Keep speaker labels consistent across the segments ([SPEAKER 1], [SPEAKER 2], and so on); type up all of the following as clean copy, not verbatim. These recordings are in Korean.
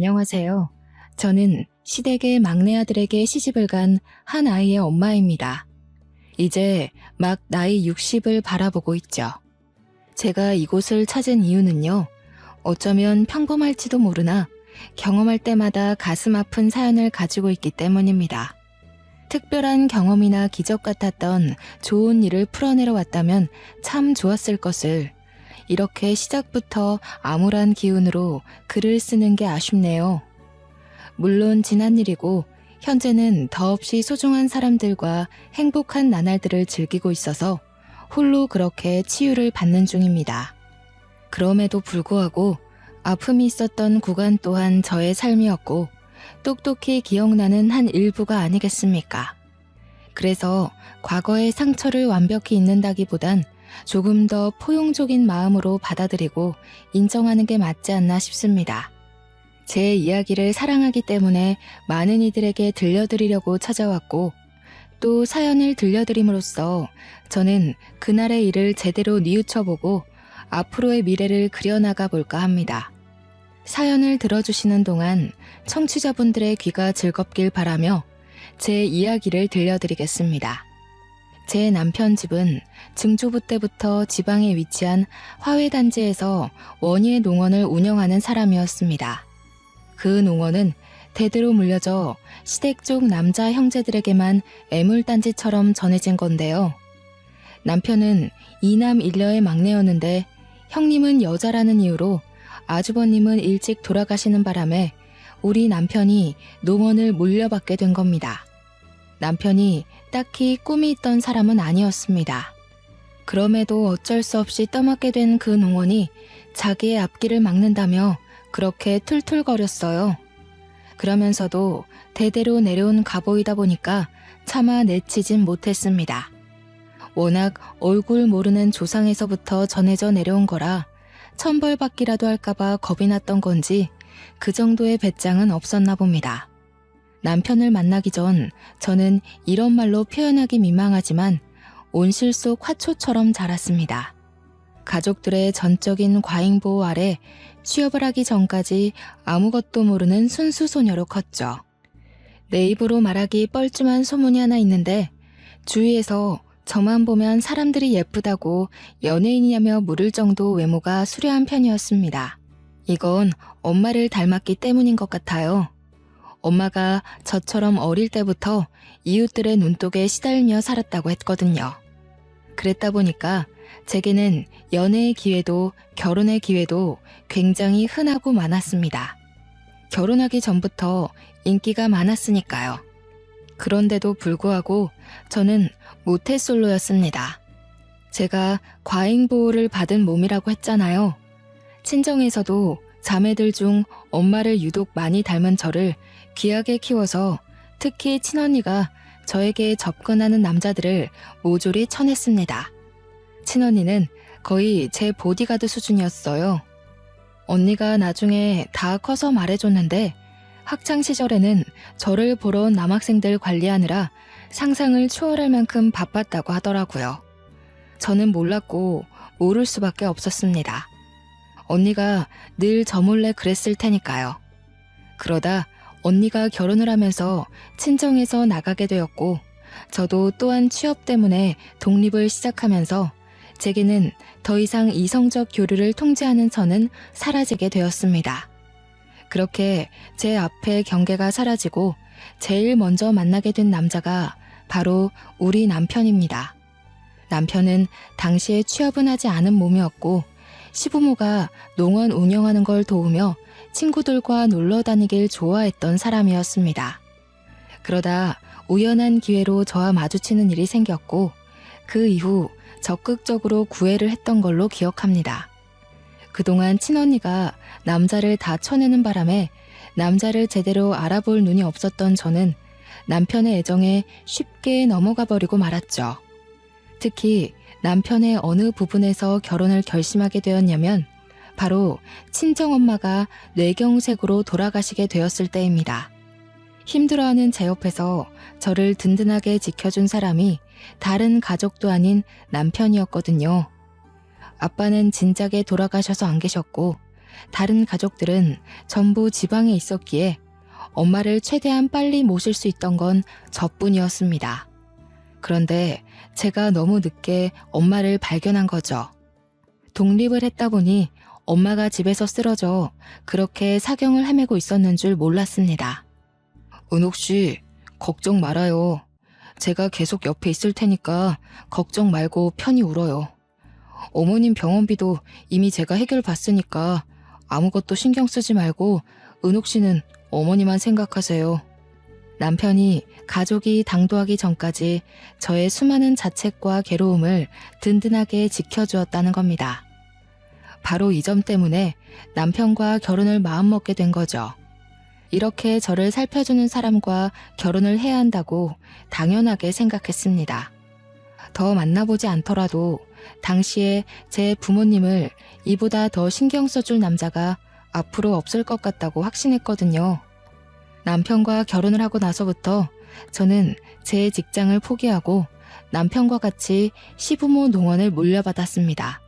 [SPEAKER 1] 안녕하세요. 저는 시댁의 막내 아들에게 시집을 간 한 아이의 엄마입니다. 이제 막 나이 60을 바라보고 있죠. 제가 이곳을 찾은 이유는요. 어쩌면 평범할지도 모르나 경험할 때마다 가슴 아픈 사연을 가지고 있기 때문입니다. 특별한 경험이나 기적 같았던 좋은 일을 풀어내러 왔다면 참 좋았을 것을 이렇게 시작부터 암울한 기운으로 글을 쓰는 게 아쉽네요. 물론 지난 일이고 현재는 더없이 소중한 사람들과 행복한 나날들을 즐기고 있어서 홀로 그렇게 치유를 받는 중입니다. 그럼에도 불구하고 아픔이 있었던 구간 또한 저의 삶이었고 똑똑히 기억나는 한 일부가 아니겠습니까? 그래서 과거의 상처를 완벽히 잊는다기보단 조금 더 포용적인 마음으로 받아들이고 인정하는 게 맞지 않나 싶습니다. 제 이야기를 사랑하기 때문에 많은 이들에게 들려드리려고 찾아왔고 또 사연을 들려드림으로써 저는 그날의 일을 제대로 뉘우쳐보고 앞으로의 미래를 그려나가 볼까 합니다. 사연을 들어주시는 동안 청취자분들의 귀가 즐겁길 바라며 제 이야기를 들려드리겠습니다. 제 남편 집은 증조부 때부터 지방에 위치한 화훼단지에서 원예 농원을 운영하는 사람이었습니다. 그 농원은 대대로 물려져 시댁 쪽 남자 형제들에게만 애물단지처럼 전해진 건데요. 남편은 이남 일녀의 막내였는데 형님은 여자라는 이유로 아주버님은 일찍 돌아가시는 바람에 우리 남편이 농원을 물려받게 된 겁니다. 남편이 딱히 꿈이 있던 사람은 아니었습니다. 그럼에도 어쩔 수 없이 떠맡게 된 그 농원이 자기의 앞길을 막는다며 그렇게 툴툴거렸어요. 그러면서도 대대로 내려온 가보이다 보니까 차마 내치진 못했습니다. 워낙 얼굴 모르는 조상에서부터 전해져 내려온 거라 천벌받기라도 할까봐 겁이 났던 건지 그 정도의 배짱은 없었나 봅니다. 남편을 만나기 전 저는 이런 말로 표현하기 민망하지만 온실 속 화초처럼 자랐습니다. 가족들의 전적인 과잉보호 아래 취업을 하기 전까지 아무것도 모르는 순수 소녀로 컸죠. 내 입으로 말하기 뻘쭘한 소문이 하나 있는데 주위에서 저만 보면 사람들이 예쁘다고 연예인이냐며 물을 정도 외모가 수려한 편이었습니다. 이건 엄마를 닮았기 때문인 것 같아요. 엄마가 저처럼 어릴 때부터 이웃들의 눈독에 시달며 살았다고 했거든요. 그랬다 보니까 제게는 연애의 기회도 결혼의 기회도 굉장히 흔하고 많았습니다. 결혼하기 전부터 인기가 많았으니까요. 그런데도 불구하고 저는 모태솔로였습니다. 제가 과잉보호를 받은 몸이라고 했잖아요. 친정에서도 자매들 중 엄마를 유독 많이 닮은 저를 귀하게 키워서 특히 친언니가 저에게 접근하는 남자들을 모조리 쳐냈습니다. 친언니는 거의 제 보디가드 수준이었어요. 언니가 나중에 다 커서 말해줬는데 학창시절에는 저를 보러 온 남학생들 관리하느라 상상을 초월할 만큼 바빴다고 하더라고요. 저는 몰랐고 모를 수밖에 없었습니다. 언니가 늘 저 몰래 그랬을 테니까요. 그러다 언니가 결혼을 하면서 친정에서 나가게 되었고 저도 또한 취업 때문에 독립을 시작하면서 제게는 더 이상 이성적 교류를 통제하는 선은 사라지게 되었습니다. 그렇게 제 앞에 경계가 사라지고 제일 먼저 만나게 된 남자가 바로 우리 남편입니다. 남편은 당시에 취업은 하지 않은 몸이었고 시부모가 농원 운영하는 걸 도우며 친구들과 놀러 다니길 좋아했던 사람이었습니다. 그러다 우연한 기회로 저와 마주치는 일이 생겼고 그 이후 적극적으로 구애를 했던 걸로 기억합니다. 그동안 친언니가 남자를 다 쳐내는 바람에 남자를 제대로 알아볼 눈이 없었던 저는 남편의 애정에 쉽게 넘어가 버리고 말았죠. 특히 남편의 어느 부분에서 결혼을 결심하게 되었냐면 바로 친정엄마가 뇌경색으로 돌아가시게 되었을 때입니다. 힘들어하는 제 옆에서 저를 든든하게 지켜준 사람이 다른 가족도 아닌 남편이었거든요. 아빠는 진작에 돌아가셔서 안 계셨고 다른 가족들은 전부 지방에 있었기에 엄마를 최대한 빨리 모실 수 있던 건 저뿐이었습니다. 그런데 제가 너무 늦게 엄마를 발견한 거죠. 독립을 했다 보니 엄마가 집에서 쓰러져 그렇게 사경을 헤매고 있었는 줄 몰랐습니다. 은옥 씨, 걱정 말아요. 제가 계속 옆에 있을 테니까 걱정 말고 편히 울어요. 어머님 병원비도 이미 제가 해결받으니까 아무것도 신경 쓰지 말고 은옥 씨는 어머니만 생각하세요. 남편이 가족이 당도하기 전까지 저의 수많은 자책과 괴로움을 든든하게 지켜주었다는 겁니다. 바로 이 점 때문에 남편과 결혼을 마음먹게 된 거죠. 이렇게 저를 살펴주는 사람과 결혼을 해야 한다고 당연하게 생각했습니다. 더 만나보지 않더라도 당시에 제 부모님을 이보다 더 신경 써줄 남자가 앞으로 없을 것 같다고 확신했거든요. 남편과 결혼을 하고 나서부터 저는 제 직장을 포기하고 남편과 같이 시부모 농원을 물려받았습니다.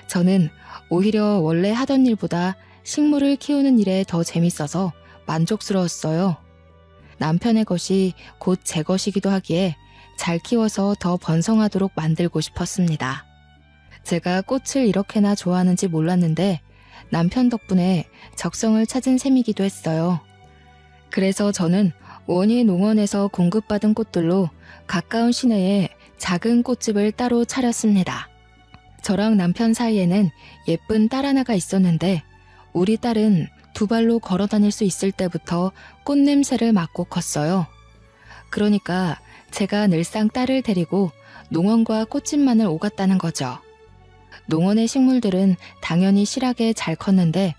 [SPEAKER 1] 저는 오히려 원래 하던 일보다 식물을 키우는 일에 더 재밌어서 만족스러웠어요. 남편의 것이 곧 제 것이기도 하기에 잘 키워서 더 번성하도록 만들고 싶었습니다. 제가 꽃을 이렇게나 좋아하는지 몰랐는데 남편 덕분에 적성을 찾은 셈이기도 했어요. 그래서 저는 원예 농원에서 공급받은 꽃들로 가까운 시내에 작은 꽃집을 따로 차렸습니다. 저랑 남편 사이에는 예쁜 딸 하나가 있었는데 우리 딸은 두 발로 걸어 다닐 수 있을 때부터 꽃 냄새를 맡고 컸어요. 그러니까 제가 늘상 딸을 데리고 농원과 꽃집만을 오갔다는 거죠. 농원의 식물들은 당연히 실하게 잘 컸는데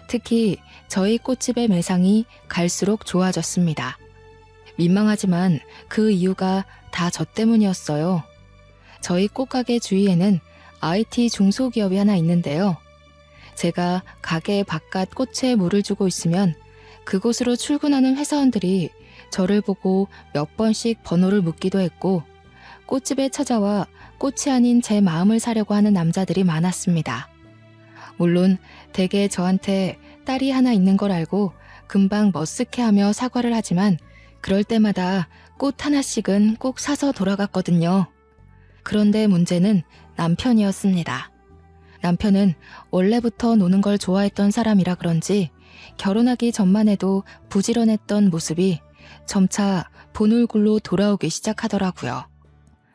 [SPEAKER 1] 특히 저희 꽃집의 매상이 갈수록 좋아졌습니다. 민망하지만 그 이유가 다 저 때문이었어요. 저희 꽃가게 주위에는 IT 중소기업이 하나 있는데요. 제가 가게 바깥 꽃에 물을 주고 있으면 그곳으로 출근하는 회사원들이 저를 보고 몇 번씩 번호를 묻기도 했고 꽃집에 찾아와 꽃이 아닌 제 마음을 사려고 하는 남자들이 많았습니다. 물론 대개 저한테 딸이 하나 있는 걸 알고 금방 머쓱해하며 사과를 하지만 그럴 때마다 꽃 하나씩은 꼭 사서 돌아갔거든요. 그런데 문제는 남편이었습니다. 남편은 원래부터 노는 걸 좋아했던 사람이라 그런지 결혼하기 전만 해도 부지런했던 모습이 점차 본울굴로 돌아오기 시작하더라고요.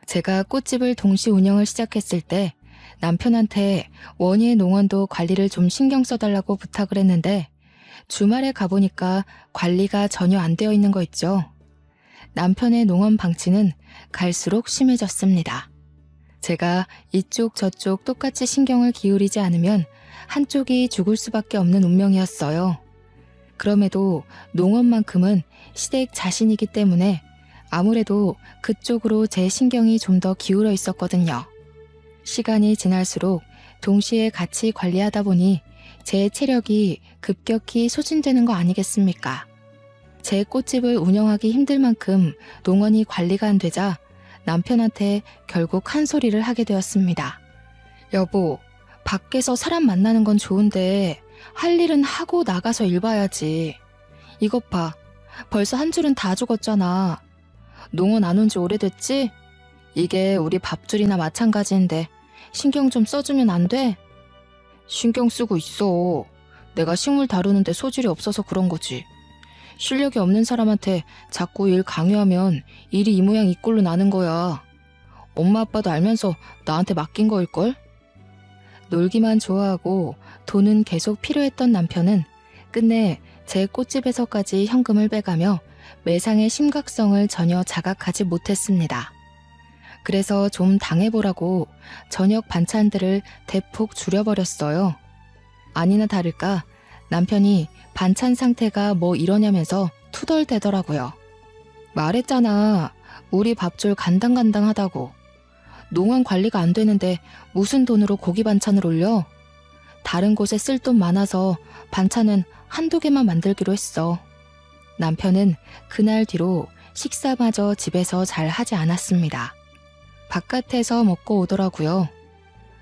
[SPEAKER 1] 제가 꽃집을 동시 운영을 시작했을 때 남편한테 원예 농원도 관리를 좀 신경 써달라고 부탁을 했는데 주말에 가보니까 관리가 전혀 안 되어 있는 거 있죠. 남편의 농원 방치는 갈수록 심해졌습니다. 제가 이쪽 저쪽 똑같이 신경을 기울이지 않으면 한쪽이 죽을 수밖에 없는 운명이었어요. 그럼에도 농원만큼은 시댁 자신이기 때문에 아무래도 그쪽으로 제 신경이 좀 더 기울어 있었거든요. 시간이 지날수록 동시에 같이 관리하다 보니 제 체력이 급격히 소진되는 거 아니겠습니까? 제 꽃집을 운영하기 힘들 만큼 농원이 관리가 안 되자 남편한테 결국 한 소리를 하게 되었습니다. 여보, 밖에서 사람 만나는 건 좋은데 할 일은 하고 나가서 일 봐야지. 이것 봐, 벌써 한 줄은 다 죽었잖아. 농원 안 온 지 오래됐지? 이게 우리 밥줄이나 마찬가지인데 신경 좀 써주면 안 돼? 신경 쓰고 있어. 내가 식물 다루는데 소질이 없어서 그런 거지. 실력이 없는 사람한테 자꾸 일 강요하면 일이 이 모양 이 꼴로 나는 거야. 엄마 아빠도 알면서 나한테 맡긴 거일걸? 놀기만 좋아하고 돈은 계속 필요했던 남편은 끝내 제 꽃집에서까지 현금을 빼가며 매상의 심각성을 전혀 자각하지 못했습니다. 그래서 좀 당해보라고 저녁 반찬들을 대폭 줄여버렸어요. 아니나 다를까 남편이 반찬 상태가 뭐 이러냐면서 투덜대더라고요. 말했잖아. 우리 밥줄 간당간당하다고. 농원 관리가 안 되는데 무슨 돈으로 고기 반찬을 올려? 다른 곳에 쓸 돈 많아서 반찬은 한두 개만 만들기로 했어. 남편은 그날 뒤로 식사마저 집에서 잘 하지 않았습니다. 바깥에서 먹고 오더라고요.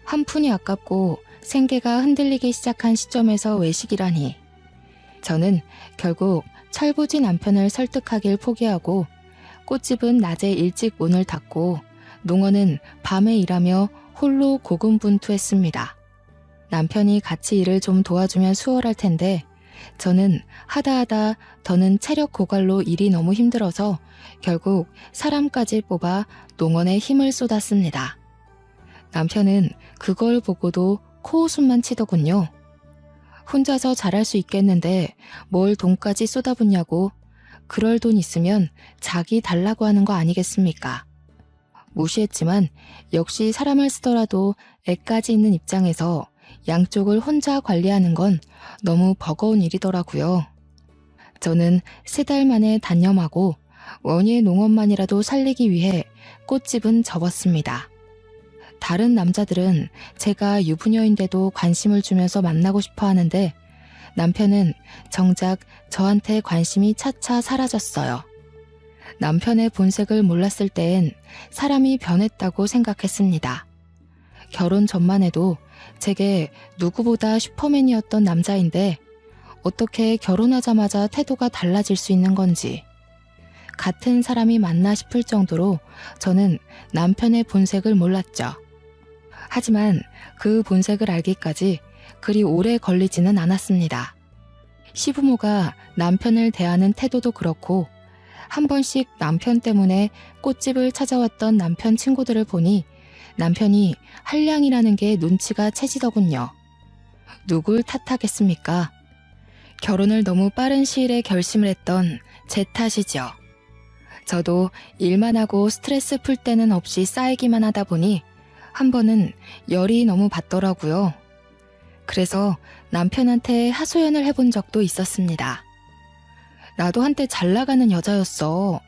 [SPEAKER 1] 한 푼이 아깝고 생계가 흔들리기 시작한 시점에서 외식이라니. 저는 결국 철부지 남편을 설득하길 포기하고 꽃집은 낮에 일찍 문을 닫고 농어는 밤에 일하며 홀로 고군분투했습니다. 남편이 같이 일을 좀 도와주면 수월할 텐데 저는 하다하다 더는 체력 고갈로 일이 너무 힘들어서 결국 사람까지 뽑아 농원에 힘을 쏟았습니다. 남편은 그걸 보고도 코웃음만 치더군요. 혼자서 잘할 수 있겠는데 뭘 돈까지 쏟아붓냐고. 그럴 돈 있으면 자기 달라고 하는 거 아니겠습니까? 무시했지만 역시 사람을 쓰더라도 애까지 있는 입장에서 양쪽을 혼자 관리하는 건 너무 버거운 일이더라고요. 저는 3달 만에 단념하고 원희의 농업만이라도 살리기 위해 꽃집은 접었습니다. 다른 남자들은 제가 유부녀인데도 관심을 주면서 만나고 싶어 하는데 남편은 정작 저한테 관심이 차차 사라졌어요. 남편의 본색을 몰랐을 땐 사람이 변했다고 생각했습니다. 결혼 전만 해도 제게 누구보다 슈퍼맨이었던 남자인데 어떻게 결혼하자마자 태도가 달라질 수 있는 건지. 같은 사람이 맞나 싶을 정도로 저는 남편의 본색을 몰랐죠. 하지만 그 본색을 알기까지 그리 오래 걸리지는 않았습니다. 시부모가 남편을 대하는 태도도 그렇고 한 번씩 남편 때문에 꽃집을 찾아왔던 남편 친구들을 보니 남편이 한량이라는 게 눈치가 채지더군요. 누굴 탓하겠습니까? 결혼을 너무 빠른 시일에 결심을 했던 제 탓이죠. 저도 일만 하고 스트레스 풀 때는 없이 쌓이기만 하다 보니 한 번은 열이 너무 받더라고요. 그래서 남편한테 하소연을 해본 적도 있었습니다. 나도 한때 잘 나가는 여자였어.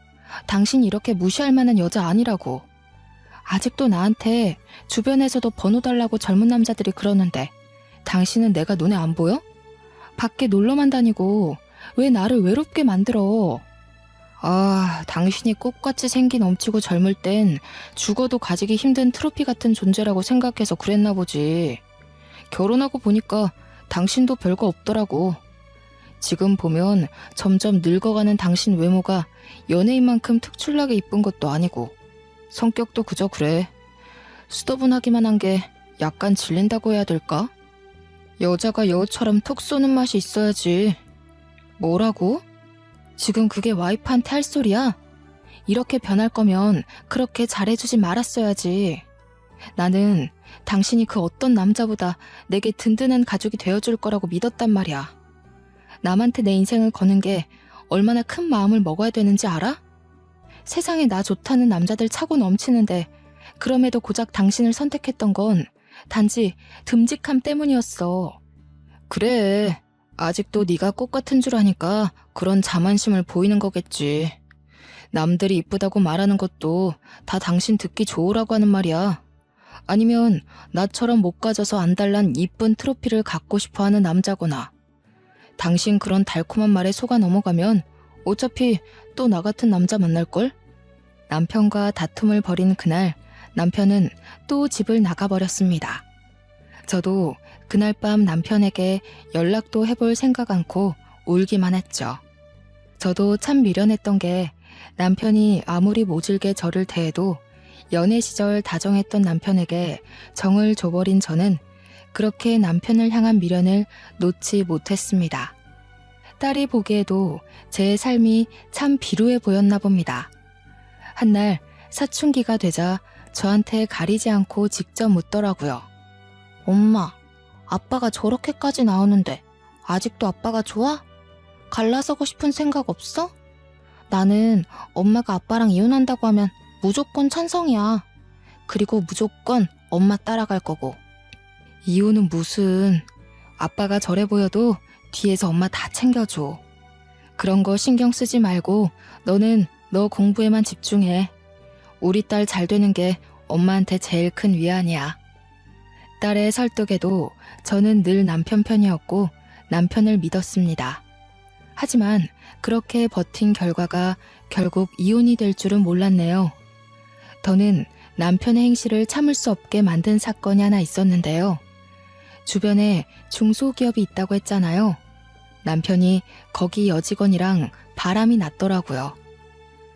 [SPEAKER 1] 당신 이렇게 무시할 만한 여자 아니라고. 아직도 나한테 주변에서도 번호 달라고 젊은 남자들이 그러는데 당신은 내가 눈에 안 보여? 밖에 놀러만 다니고 왜 나를 외롭게 만들어? 아, 당신이 꽃같이 생기 넘치고 젊을 땐 죽어도 가지기 힘든 트로피 같은 존재라고 생각해서 그랬나 보지. 결혼하고 보니까 당신도 별거 없더라고. 지금 보면 점점 늙어가는 당신 외모가 연예인만큼 특출나게 이쁜 것도 아니고 성격도 그저 그래. 수더분하기만 한 게 약간 질린다고 해야 될까? 여자가 여우처럼 톡 쏘는 맛이 있어야지. 뭐라고? 지금 그게 와이프한테 할 소리야? 이렇게 변할 거면 그렇게 잘해주지 말았어야지. 나는 당신이 그 어떤 남자보다 내게 든든한 가족이 되어줄 거라고 믿었단 말이야. 남한테 내 인생을 거는 게 얼마나 큰 마음을 먹어야 되는지 알아? 세상에 나 좋다는 남자들 차고 넘치는데 그럼에도 고작 당신을 선택했던 건 단지 듬직함 때문이었어. 그래, 아직도 네가 꽃 같은 줄 아니까 그런 자만심을 보이는 거겠지. 남들이 이쁘다고 말하는 것도 다 당신 듣기 좋으라고 하는 말이야. 아니면 나처럼 못 가져서 안달난 이쁜 트로피를 갖고 싶어하는 남자거나. 당신 그런 달콤한 말에 속아 넘어가면 어차피 또 나 같은 남자 만날걸? 남편과 다툼을 벌인 그날 남편은 또 집을 나가버렸습니다. 저도 그날 밤 남편에게 연락도 해볼 생각 않고 울기만 했죠. 저도 참 미련했던 게 남편이 아무리 모질게 저를 대해도 연애 시절 다정했던 남편에게 정을 줘버린 저는 그렇게 남편을 향한 미련을 놓지 못했습니다. 딸이 보기에도 제 삶이 참 비루해 보였나 봅니다. 한날 사춘기가 되자 저한테 가리지 않고 직접 묻더라고요. 엄마, 아빠가 저렇게까지 나오는데 아직도 아빠가 좋아? 갈라서고 싶은 생각 없어? 나는 엄마가 아빠랑 이혼한다고 하면 무조건 찬성이야. 그리고 무조건 엄마 따라갈 거고. 이혼은 무슨. 아빠가 저래 보여도 뒤에서 엄마 다 챙겨줘. 그런 거 신경 쓰지 말고 너는 너 공부에만 집중해. 우리 딸 잘 되는 게 엄마한테 제일 큰 위안이야. 딸의 설득에도 저는 늘 남편 편이었고 남편을 믿었습니다. 하지만 그렇게 버틴 결과가 결국 이혼이 될 줄은 몰랐네요. 더는 남편의 행실을 참을 수 없게 만든 사건이 하나 있었는데요. 주변에 중소기업이 있다고 했잖아요. 남편이 거기 여직원이랑 바람이 났더라고요.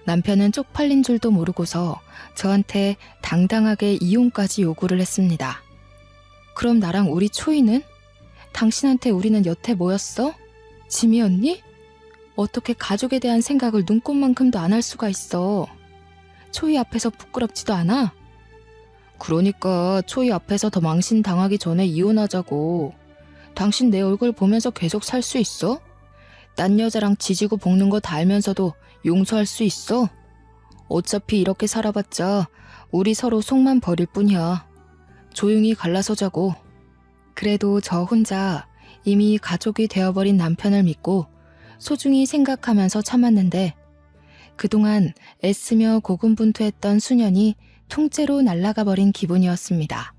[SPEAKER 1] 남편은 쪽팔린 줄도 모르고서 저한테 당당하게 이혼까지 요구를 했습니다. 그럼 나랑 우리 초이는? 당신한테 우리는 여태 뭐였어? 짐이었니? 어떻게 가족에 대한 생각을 눈꼽만큼도 안 할 수가 있어. 초이 앞에서 부끄럽지도 않아? 그러니까 초이 앞에서 더 망신당하기 전에 이혼하자고. 당신 내 얼굴 보면서 계속 살 수 있어? 딴 여자랑 지지고 볶는 거 다 알면서도 용서할 수 있어? 어차피 이렇게 살아봤자 우리 서로 속만 버릴 뿐이야. 조용히 갈라서자고. 그래도 저 혼자 이미 가족이 되어버린 남편을 믿고 소중히 생각하면서 참았는데 그동안 애쓰며 고군분투했던 수년이 통째로 날아가 버린 기분이었습니다.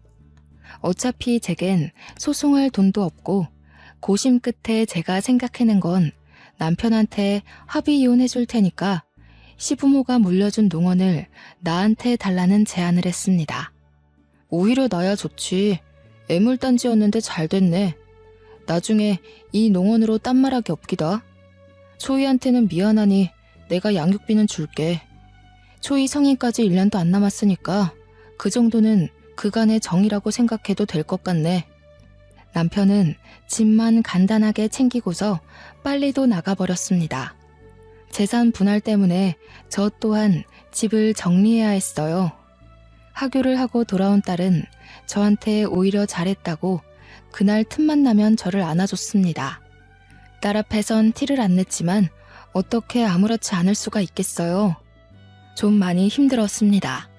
[SPEAKER 1] 어차피 제겐 소송할 돈도 없고 고심 끝에 제가 생각해낸 건 남편한테 합의 이혼해줄 테니까 시부모가 물려준 농원을 나한테 달라는 제안을 했습니다. 오히려 나야 좋지. 애물단지였는데 잘 됐네. 나중에 이 농원으로 딴 말하기 없기다. 초이한테는 미안하니 내가 양육비는 줄게. 초이 성인까지 1년도 안 남았으니까 그 정도는 그간의 정이라고 생각해도 될 것 같네. 남편은 집만 간단하게 챙기고서 빨리도 나가버렸습니다. 재산 분할 때문에 저 또한 집을 정리해야 했어요. 하교를 하고 돌아온 딸은 저한테 오히려 잘했다고 그날 틈만 나면 저를 안아줬습니다. 딸 앞에선 티를 안 냈지만 어떻게 아무렇지 않을 수가 있겠어요. 좀 많이 힘들었습니다.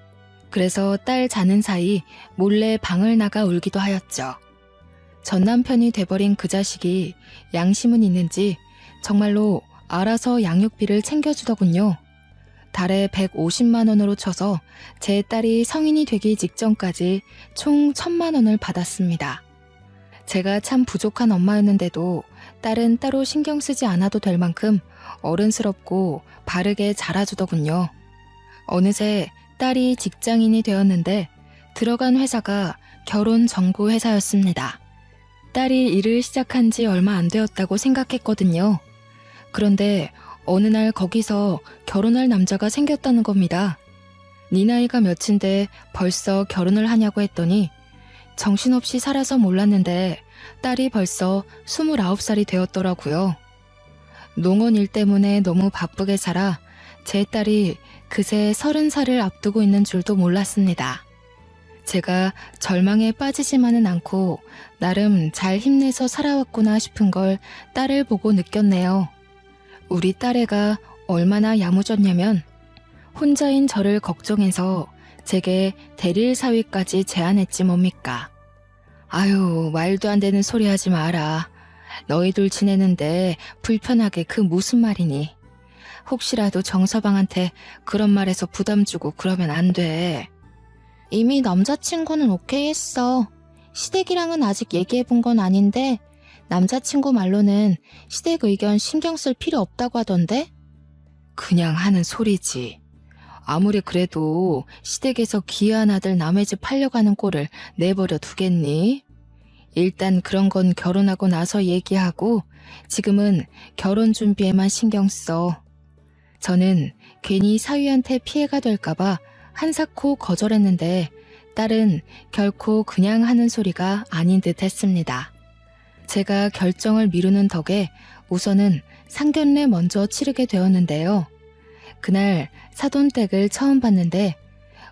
[SPEAKER 1] 그래서 딸 자는 사이 몰래 방을 나가 울기도 하였죠. 전 남편이 돼버린 그 자식이 양심은 있는지 정말로 알아서 양육비를 챙겨주더군요. 달에 150만 원으로 쳐서 제 딸이 성인이 되기 직전까지 총 1,000만 원을 받았습니다. 제가 참 부족한 엄마였는데도 딸은 따로 신경 쓰지 않아도 될 만큼 어른스럽고 바르게 자라주더군요. 어느새 딸이 직장인이 되었는데 들어간 회사가 결혼 정보 회사였습니다. 딸이 일을 시작한 지 얼마 안 되었다고 생각했거든요. 그런데 어느 날 거기서 결혼할 남자가 생겼다는 겁니다. 네 나이가 몇인데 벌써 결혼을 하냐고 했더니 정신없이 살아서 몰랐는데 딸이 벌써 29살이 되었더라고요. 농원 일 때문에 너무 바쁘게 살아 제 딸이 그새 30살을 앞두고 있는 줄도 몰랐습니다. 제가 절망에 빠지지만은 않고 나름 잘 힘내서 살아왔구나 싶은 걸 딸을 보고 느꼈네요. 우리 딸애가 얼마나 야무졌냐면 혼자인 저를 걱정해서 제게 대릴 사위까지 제안했지 뭡니까. 아유, 말도 안 되는 소리 하지 마라. 너희들 지내는데 불편하게 그 무슨 말이니. 혹시라도 정서방한테 그런 말해서 부담 주고 그러면 안 돼. 이미 남자친구는 오케이 했어. 시댁이랑은 아직 얘기해본 건 아닌데 남자친구 말로는 시댁 의견 신경 쓸 필요 없다고 하던데? 그냥 하는 소리지. 아무리 그래도 시댁에서 귀한 아들 남의 집 팔려가는 꼴을 내버려 두겠니? 일단 그런 건 결혼하고 나서 얘기하고 지금은 결혼 준비에만 신경 써. 저는 괜히 사위한테 피해가 될까봐 한사코 거절했는데 딸은 결코 그냥 하는 소리가 아닌 듯 했습니다. 제가 결정을 미루는 덕에 우선은 상견례 먼저 치르게 되었는데요. 그날 사돈댁을 처음 봤는데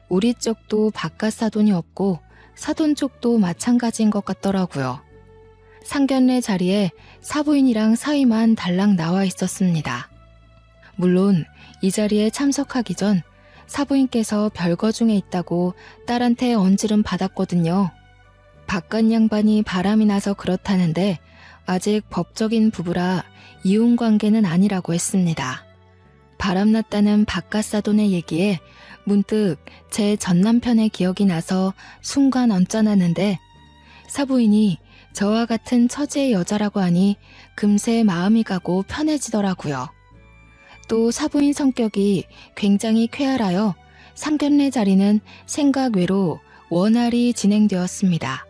[SPEAKER 1] 우리 쪽도 바깥 사돈이 없고 사돈 쪽도 마찬가지인 것 같더라고요. 상견례 자리에 사부인이랑 사위만 달랑 나와 있었습니다. 물론 이 자리에 참석하기 전 사부인께서 별거 중에 있다고 딸한테 언질은 받았거든요. 바깥 양반이 바람이 나서 그렇다는데 아직 법적인 부부라 이혼 관계는 아니라고 했습니다. 바람났다는 바깥 사돈의 얘기에 문득 제 전남편의 기억이 나서 순간 언짢았는데 사부인이 저와 같은 처지의 여자라고 하니 금세 마음이 가고 편해지더라고요. 또 사부인 성격이 굉장히 쾌활하여 상견례 자리는 생각 외로 원활히 진행되었습니다.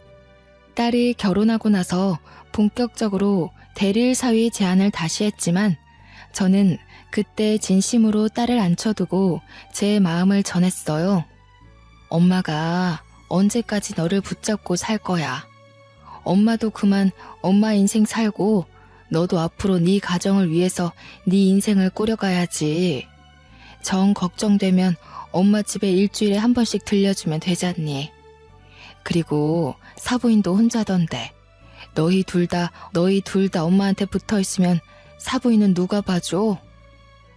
[SPEAKER 1] 딸이 결혼하고 나서 본격적으로 대릴 사위 제안을 다시 했지만 저는 그때 진심으로 딸을 앉혀두고 제 마음을 전했어요. 엄마가 언제까지 너를 붙잡고 살 거야. 엄마도 그만 엄마 인생 살고 너도 앞으로 네 가정을 위해서 네 인생을 꾸려가야지. 정 걱정되면 엄마 집에 일주일에 한 번씩 들려주면 되잖니. 그리고 사부인도 혼자던데 너희 둘 다 엄마한테 붙어있으면 사부인은 누가 봐줘?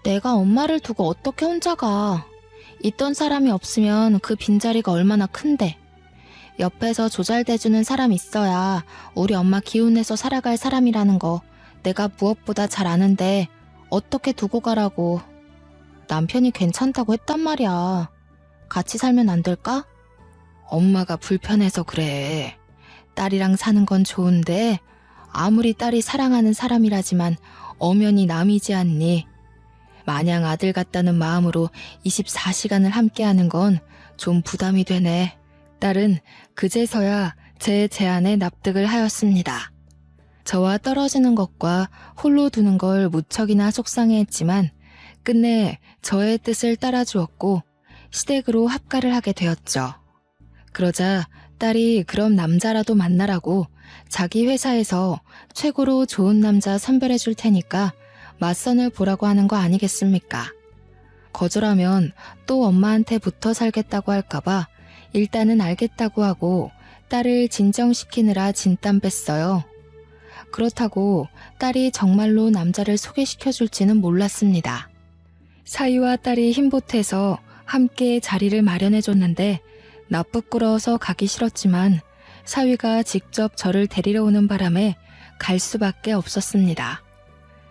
[SPEAKER 1] 내가 엄마를 두고 어떻게 혼자 가. 있던 사람이 없으면 그 빈자리가 얼마나 큰데. 옆에서 조잘대주는 사람 있어야 우리 엄마 기운내서 살아갈 사람이라는 거 내가 무엇보다 잘 아는데 어떻게 두고 가라고. 남편이 괜찮다고 했단 말이야. 같이 살면 안 될까? 엄마가 불편해서 그래. 딸이랑 사는 건 좋은데 아무리 딸이 사랑하는 사람이라지만 엄연히 남이지 않니. 마냥 아들 같다는 마음으로 24시간을 함께하는 건 좀 부담이 되네. 딸은 그제서야 제 제안에 납득을 하였습니다. 저와 떨어지는 것과 홀로 두는 걸 무척이나 속상해했지만 끝내 저의 뜻을 따라주었고 시댁으로 합가를 하게 되었죠. 그러자 딸이 그럼 남자라도 만나라고 자기 회사에서 최고로 좋은 남자 선별해 줄 테니까 맞선을 보라고 하는 거 아니겠습니까? 거절하면 또 엄마한테 붙어 살겠다고 할까봐 일단은 알겠다고 하고 딸을 진정시키느라 진땀 뺐어요. 그렇다고 딸이 정말로 남자를 소개시켜줄지는 몰랐습니다. 사위와 딸이 힘보태서 함께 자리를 마련해줬는데 나 부끄러워서 가기 싫었지만 사위가 직접 저를 데리러 오는 바람에 갈 수밖에 없었습니다.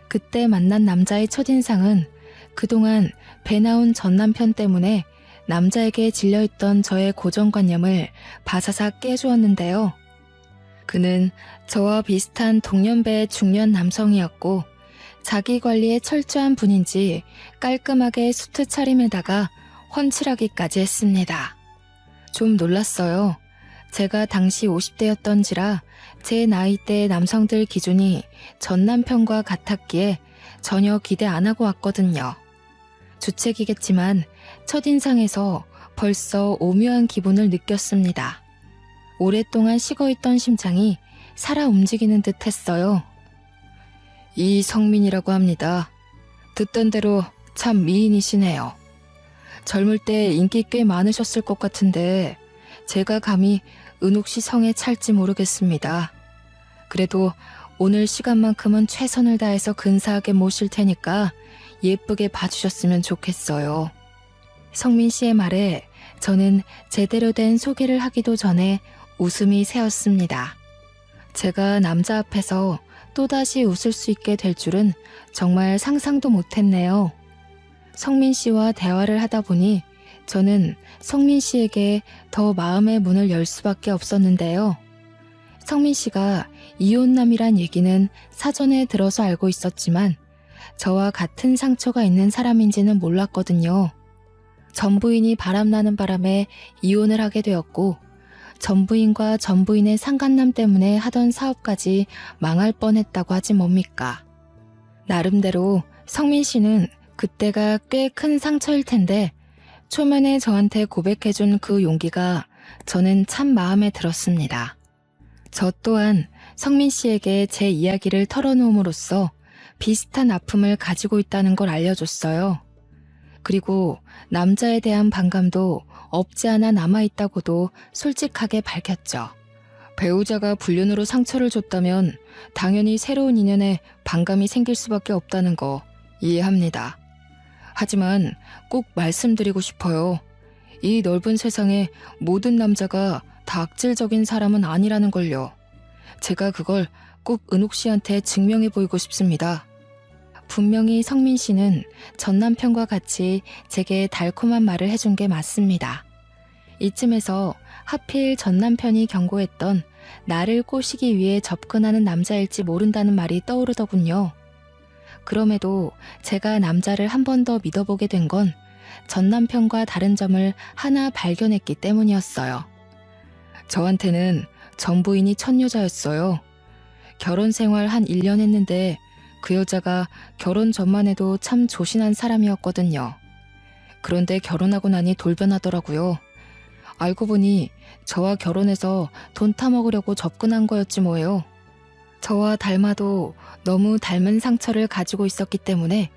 [SPEAKER 1] 그때 만난 남자의 첫인상은 그동안 배 나온 전남편 때문에 남자에게 질려있던 저의 고정관념을 바사삭 깨주었는데요. 그는 저와 비슷한 동년배의 중년 남성이었고 자기 관리에 철저한 분인지 깔끔하게 수트 차림에다가 훤칠하기까지 했습니다. 좀 놀랐어요. 제가 당시 50대였던지라 제 나이대의 남성들 기준이 전 남편과 같았기에 전혀 기대 안 하고 왔거든요. 주책이겠지만 첫인상에서 벌써 오묘한 기분을 느꼈습니다. 오랫동안 식어있던 심장이 살아 움직이는 듯 했어요. 이성민이라고 합니다. 듣던 대로 참 미인이시네요. 젊을 때 인기 꽤 많으셨을 것 같은데 제가 감히 은옥 씨 성에 찰지 모르겠습니다. 그래도 오늘 시간만큼은 최선을 다해서 근사하게 모실 테니까 예쁘게 봐주셨으면 좋겠어요. 성민 씨의 말에 저는 제대로 된 소개를 하기도 전에 웃음이 새었습니다. 제가 남자 앞에서 또다시 웃을 수 있게 될 줄은 정말 상상도 못했네요. 성민 씨와 대화를 하다 보니 저는 성민 씨에게 더 마음의 문을 열 수밖에 없었는데요. 성민 씨가 이혼남이란 얘기는 사전에 들어서 알고 있었지만 저와 같은 상처가 있는 사람인지는 몰랐거든요. 전부인이 바람나는 바람에 이혼을 하게 되었고 전부인과 전부인의 상간남 때문에 하던 사업까지 망할 뻔했다고 하지 뭡니까. 나름대로 성민 씨는 그때가 꽤 큰 상처일 텐데 초면에 저한테 고백해준 그 용기가 저는 참 마음에 들었습니다. 저 또한 성민 씨에게 제 이야기를 털어놓음으로써 비슷한 아픔을 가지고 있다는 걸 알려줬어요. 그리고 남자에 대한 반감도 없지 않아 남아있다고도 솔직하게 밝혔죠. 배우자가 불륜으로 상처를 줬다면 당연히 새로운 인연에 반감이 생길 수밖에 없다는 거 이해합니다. 하지만 꼭 말씀드리고 싶어요. 이 넓은 세상에 모든 남자가 다 악질적인 사람은 아니라는 걸요. 제가 그걸 꼭 은옥 씨한테 증명해 보이고 싶습니다. 분명히 성민 씨는 전 남편과 같이 제게 달콤한 말을 해준 게 맞습니다. 이쯤에서 하필 전 남편이 경고했던 나를 꼬시기 위해 접근하는 남자일지 모른다는 말이 떠오르더군요. 그럼에도 제가 남자를 한 번 더 믿어보게 된 건 전 남편과 다른 점을 하나 발견했기 때문이었어요. 저한테는 전 부인이 첫 여자였어요. 결혼 생활 한 1년 했는데 그 여자가 결혼 전만 해도 참 조신한 사람이었거든요. 그런데 결혼하고 나니 돌변하더라고요. 알고 보니 저와 결혼해서 돈 타먹으려고 접근한 거였지 뭐예요. 저와 닮아도 너무 닮은 상처를 가지고 있었기 때문에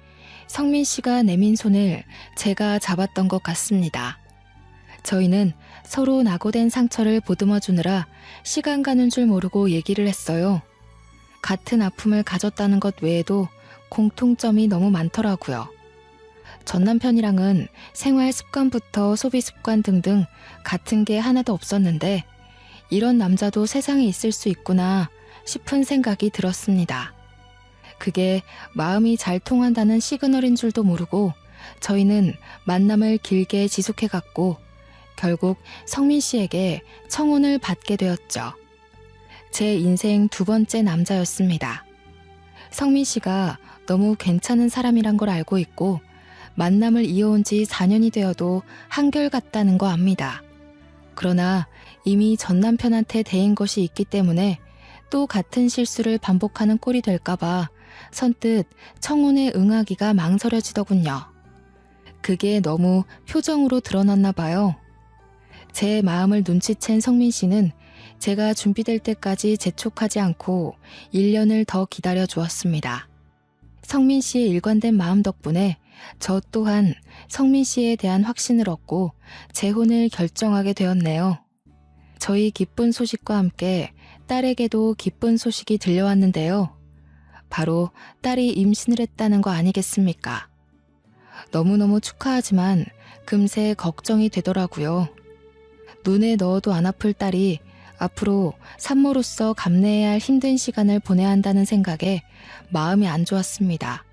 [SPEAKER 1] 성민 씨가 내민 손을 제가 잡았던 것 같습니다. 저희는 서로 낙오된 상처를 보듬어 주느라 시간 가는 줄 모르고 얘기를 했어요. 같은 아픔을 가졌다는 것 외에도 공통점이 너무 많더라고요. 전 남편이랑은 생활 습관부터 소비 습관 등등 같은 게 하나도 없었는데 이런 남자도 세상에 있을 수 있구나 싶은 생각이 들었습니다. 그게 마음이 잘 통한다는 시그널인 줄도 모르고 저희는 만남을 길게 지속해갔고 결국 성민 씨에게 청혼을 받게 되었죠. 제 인생 두 번째 남자였습니다. 성민 씨가 너무 괜찮은 사람이란 걸 알고 있고 만남을 이어온 지 4년이 되어도 한결같다는 거 압니다. 그러나 이미 전 남편한테 대인 것이 있기 때문에 또 같은 실수를 반복하는 꼴이 될까봐 선뜻 청혼에 응하기가 망설여지더군요. 그게 너무 표정으로 드러났나 봐요. 제 마음을 눈치챈 성민 씨는 제가 준비될 때까지 재촉하지 않고 1년을 더 기다려 주었습니다. 성민 씨의 일관된 마음 덕분에 저 또한 성민 씨에 대한 확신을 얻고 재혼을 결정하게 되었네요. 저희 기쁜 소식과 함께 딸에게도 기쁜 소식이 들려왔는데요. 바로 딸이 임신을 했다는 거 아니겠습니까? 너무너무 축하하지만 금세 걱정이 되더라고요. 눈에 넣어도 안 아플 딸이 앞으로 산모로서 감내해야 할 힘든 시간을 보내야 한다는 생각에 마음이 안 좋았습니다.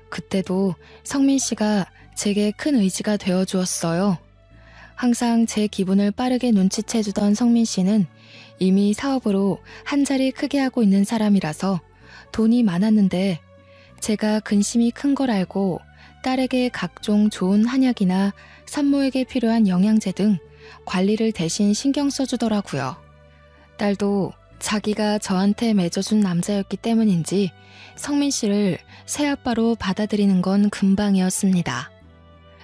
[SPEAKER 1] 그때도 성민 씨가 제게 큰 의지가 되어 주었어요. 항상 제 기분을 빠르게 눈치채주던 성민 씨는 이미 사업으로 한 자리 크게 하고 있는 사람이라서 돈이 많았는데 제가 근심이 큰 걸 알고 딸에게 각종 좋은 한약이나 산모에게 필요한 영양제 등 관리를 대신 신경 써주더라고요. 딸도 자기가 저한테 맺어준 남자였기 때문인지 성민 씨를 새아빠로 받아들이는 건 금방이었습니다.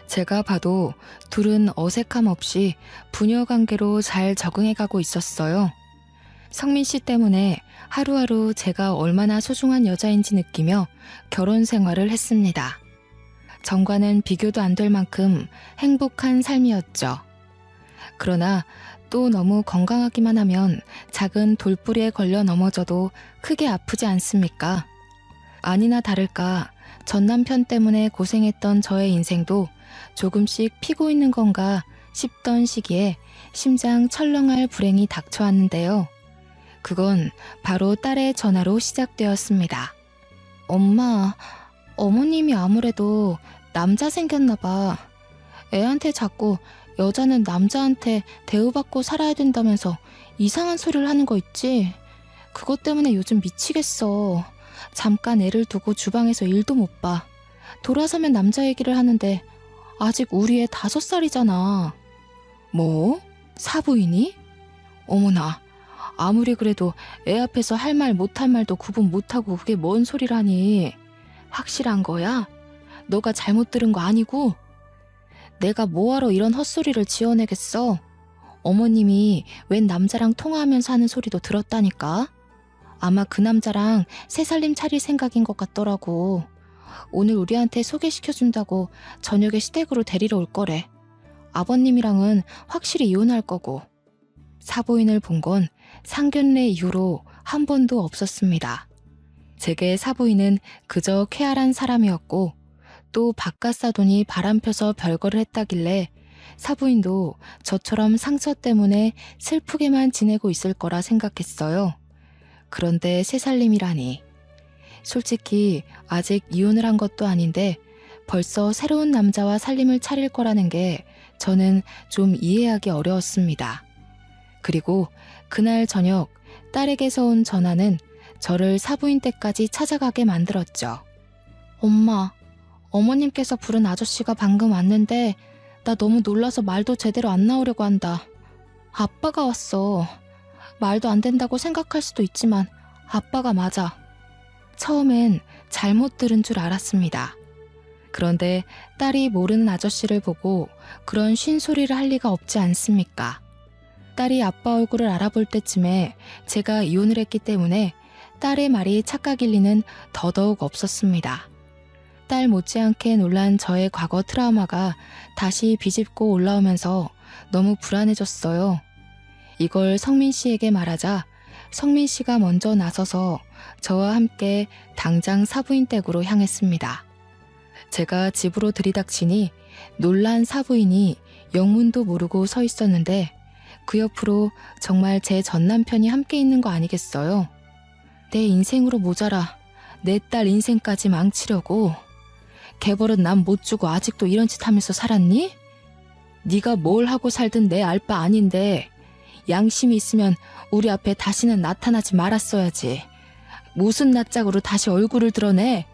[SPEAKER 1] 제가 봐도 둘은 어색함 없이 부녀 관계로 잘 적응해가고 있었어요. 성민 씨 때문에 하루하루 제가 얼마나 소중한 여자인지 느끼며 결혼 생활을 했습니다. 전과는 비교도 안 될 만큼 행복한 삶이었죠. 그러나 또 너무 건강하기만 하면 작은 돌부리에 걸려 넘어져도 크게 아프지 않습니까? 아니나 다를까 전 남편 때문에 고생했던 저의 인생도 조금씩 피고 있는 건가 싶던 시기에 심장 철렁할 불행이 닥쳐왔는데요. 그건 바로 딸의 전화로 시작되었습니다. 엄마, 어머님이 아무래도 남자 생겼나 봐. 애한테 자꾸 여자는 남자한테 대우받고 살아야 된다면서 이상한 소리를 하는 거 있지? 그것 때문에 요즘 미치겠어. 잠깐 애를 두고 주방에서 일도 못 봐. 돌아서면 남자 얘기를 하는데 아직 우리 애 5살이잖아. 뭐? 사부인이? 어머나, 아무리 그래도 애 앞에서 할 말 못할 말도 구분 못하고 그게 뭔 소리라니. 확실한 거야? 너가 잘못 들은 거 아니고? 내가 뭐하러 이런 헛소리를 지어내겠어? 어머님이 웬 남자랑 통화하면서 하는 소리도 들었다니까? 아마 그 남자랑 새살림 차릴 생각인 것 같더라고. 오늘 우리한테 소개시켜준다고 저녁에 시댁으로 데리러 올 거래. 아버님이랑은 확실히 이혼할 거고. 사부인을 본 건 상견례 이후로 한 번도 없었습니다. 제게 사부인은 그저 쾌활한 사람이었고 또 바깥 사돈이 바람펴서 별거를 했다길래 사부인도 저처럼 상처 때문에 슬프게만 지내고 있을 거라 생각했어요. 그런데 새살림이라니. 솔직히 아직 이혼을 한 것도 아닌데 벌써 새로운 남자와 살림을 차릴 거라는 게 저는 좀 이해하기 어려웠습니다. 그리고 그날 저녁 딸에게서 온 전화는 저를 사부인 댁까지 찾아가게 만들었죠. 엄마, 어머님께서 부른 아저씨가 방금 왔는데 나 너무 놀라서 말도 제대로 안 나오려고 한다. 아빠가 왔어. 말도 안 된다고 생각할 수도 있지만 아빠가 맞아. 처음엔 잘못 들은 줄 알았습니다. 그런데 딸이 모르는 아저씨를 보고 그런 쉰소리를 할 리가 없지 않습니까? 딸이 아빠 얼굴을 알아볼 때쯤에 제가 이혼을 했기 때문에 딸의 말이 착각일 리는 더더욱 없었습니다. 딸 못지않게 놀란 저의 과거 트라우마가 다시 비집고 올라오면서 너무 불안해졌어요. 이걸 성민 씨에게 말하자 성민 씨가 먼저 나서서 저와 함께 당장 사부인 댁으로 향했습니다. 제가 집으로 들이닥치니 놀란 사부인이 영문도 모르고 서 있었는데 그 옆으로 정말 제 전남편이 함께 있는 거 아니겠어요? 내 인생으로 모자라 내 딸 인생까지 망치려고. 개벌은 남 못 주고 아직도 이런 짓 하면서 살았니? 네가 뭘 하고 살든 내 알 바 아닌데 양심이 있으면 우리 앞에 다시는 나타나지 말았어야지. 무슨 낯짝으로 다시 얼굴을 드러내?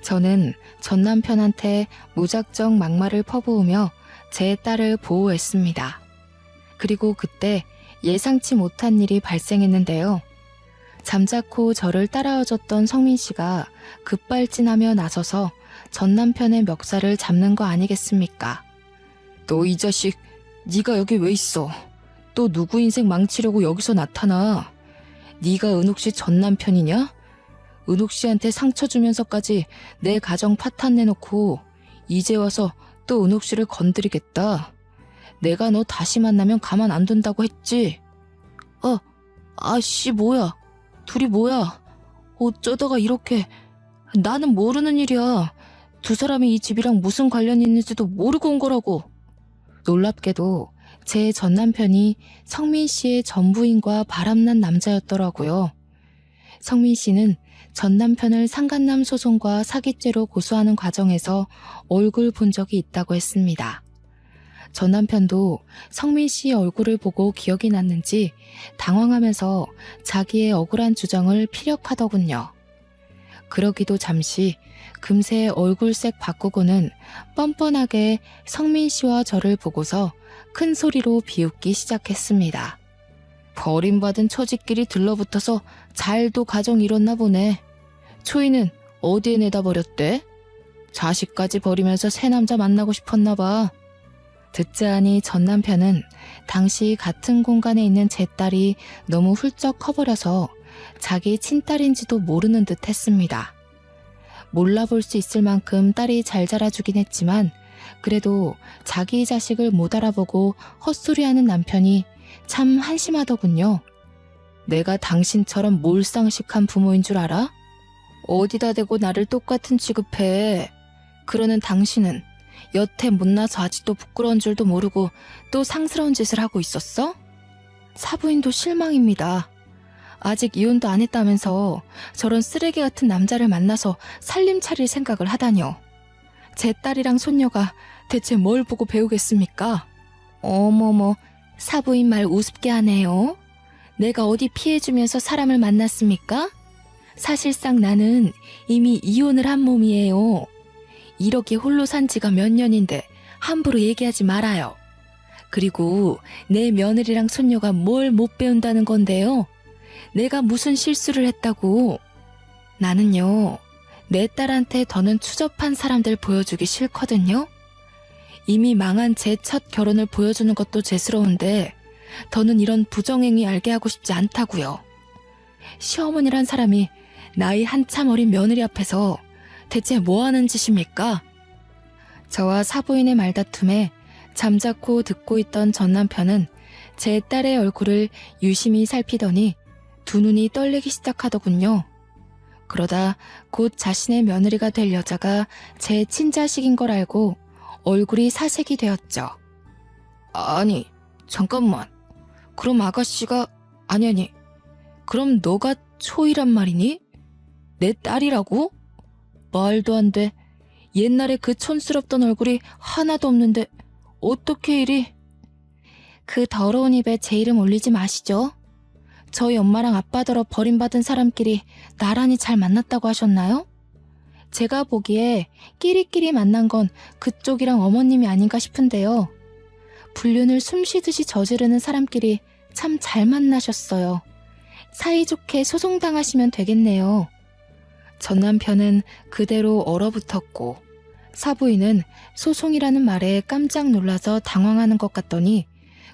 [SPEAKER 1] 저는 전남편한테 무작정 막말을 퍼부으며 제 딸을 보호했습니다. 그리고 그때 예상치 못한 일이 발생했는데요. 잠자코 저를 따라와줬던 성민 씨가 급발진하며 나서서 전남편의 멱살을 잡는 거 아니겠습니까? 너 이 자식, 네가 여기 왜 있어? 또 누구 인생 망치려고 여기서 나타나? 네가 은옥 씨 전남편이냐? 은옥 씨한테 상처 주면서까지 내 가정 파탄 내놓고 이제 와서 또 은옥 씨를 건드리겠다. 내가 너 다시 만나면 가만 안 둔다고 했지? 아씨 뭐야? 둘이 뭐야? 어쩌다가 이렇게... 나는 모르는 일이야. 두 사람이 이 집이랑 무슨 관련이 있는지도 모르고 온 거라고. 놀랍게도 제 전남편이 성민 씨의 전부인과 바람난 남자였더라고요. 성민 씨는 전남편을 상간남 소송과 사기죄로 고소하는 과정에서 얼굴 본 적이 있다고 했습니다. 전남편도 성민 씨의 얼굴을 보고 기억이 났는지 당황하면서 자기의 억울한 주장을 피력하더군요. 그러기도 잠시 금세 얼굴색 바꾸고는 뻔뻔하게 성민 씨와 저를 보고서 큰 소리로 비웃기 시작했습니다. 버림받은 처지끼리 들러붙어서 잘도 가정 이뤘나 보네. 초이는 어디에 내다 버렸대? 자식까지 버리면서 새 남자 만나고 싶었나 봐. 듣자 하니 전 남편은 당시 같은 공간에 있는 제 딸이 너무 훌쩍 커버려서 자기 친딸인지도 모르는 듯 했습니다. 몰라볼 수 있을 만큼 딸이 잘 자라주긴 했지만 그래도 자기 자식을 못 알아보고 헛소리하는 남편이 참 한심하더군요. 내가 당신처럼 몰상식한 부모인 줄 알아? 어디다 대고 나를 똑같은 취급해. 그러는 당신은 여태 못나서 아직도 부끄러운 줄도 모르고 또 상스러운 짓을 하고 있었어? 사부인도 실망입니다. 아직 이혼도 안 했다면서 저런 쓰레기 같은 남자를 만나서 살림 차릴 생각을 하다뇨. 제 딸이랑 손녀가 대체 뭘 보고 배우겠습니까? 어머머, 사부인 말 우습게 하네요. 내가 어디 피해주면서 사람을 만났습니까? 사실상 나는 이미 이혼을 한 몸이에요. 이렇게 홀로 산 지가 몇 년인데 함부로 얘기하지 말아요. 그리고 내 며느리랑 손녀가 뭘 못 배운다는 건데요. 내가 무슨 실수를 했다고. 나는요, 내 딸한테 더는 추접한 사람들 보여주기 싫거든요. 이미 망한 제 첫 결혼을 보여주는 것도 죄스러운데 더는 이런 부정행위 알게 하고 싶지 않다고요. 시어머니란 사람이 나이 한참 어린 며느리 앞에서 대체 뭐 하는 짓입니까? 저와 사부인의 말다툼에 잠자코 듣고 있던 전 남편은 제 딸의 얼굴을 유심히 살피더니 두 눈이 떨리기 시작하더군요. 그러다 곧 자신의 며느리가 될 여자가 제 친자식인 걸 알고 얼굴이 사색이 되었죠. 아니, 잠깐만. 그럼 아가씨가... 아니. 그럼 너가 초이란 말이니? 내 딸이라고? 말도 안 돼. 옛날에 그 촌스럽던 얼굴이 하나도 없는데 어떻게 이리... 그 더러운 입에 제 이름 올리지 마시죠. 저희 엄마랑 아빠더러 버림받은 사람끼리 나란히 잘 만났다고 하셨나요? 제가 보기에 끼리끼리 만난 건 그쪽이랑 어머님이 아닌가 싶은데요. 불륜을 숨쉬듯이 저지르는 사람끼리 참 잘 만나셨어요. 사이좋게 소송당하시면 되겠네요. 전 남편은 그대로 얼어붙었고 사부인은 소송이라는 말에 깜짝 놀라서 당황하는 것 같더니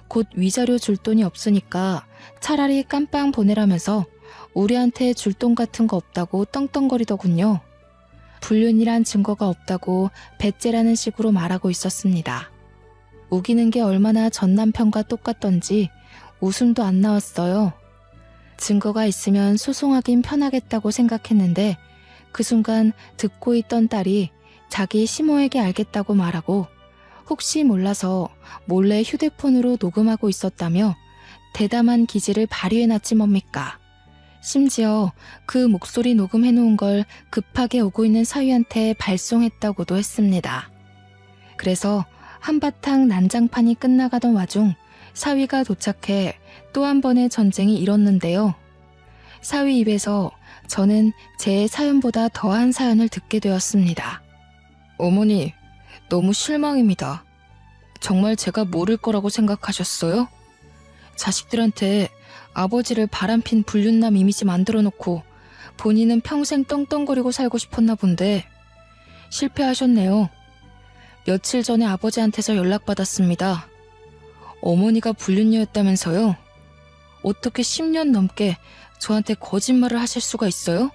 [SPEAKER 1] 곧 위자료 줄 돈이 없으니까 차라리 깜빵 보내라면서 우리한테 줄 돈 같은 거 없다고 떵떵거리더군요. 불륜이란 증거가 없다고 배째라는 식으로 말하고 있었습니다. 우기는 게 얼마나 전 남편과 똑같던지 웃음도 안 나왔어요. 증거가 있으면 소송하긴 편하겠다고 생각했는데 그 순간 듣고 있던 딸이 자기 시모에게 알겠다고 말하고 혹시 몰라서 몰래 휴대폰으로 녹음하고 있었다며 대담한 기질을 발휘해놨지 뭡니까. 심지어 그 목소리 녹음해놓은 걸 급하게 오고 있는 사위한테 발송했다고도 했습니다. 그래서 한바탕 난장판이 끝나가던 와중 사위가 도착해 또 한 번의 전쟁이 일었는데요. 사위 입에서 저는 제 사연보다 더한 사연을 듣게 되었습니다. 어머니, 너무 실망입니다. 정말 제가 모를 거라고 생각하셨어요? 자식들한테 아버지를 바람핀 불륜남 이미지 만들어 놓고 본인은 평생 떵떵거리고 살고 싶었나 본데 실패하셨네요. 며칠 전에 아버지한테서 연락받았습니다. 어머니가 불륜녀였다면서요? 어떻게 10년 넘게 저한테 거짓말을 하실 수가 있어요?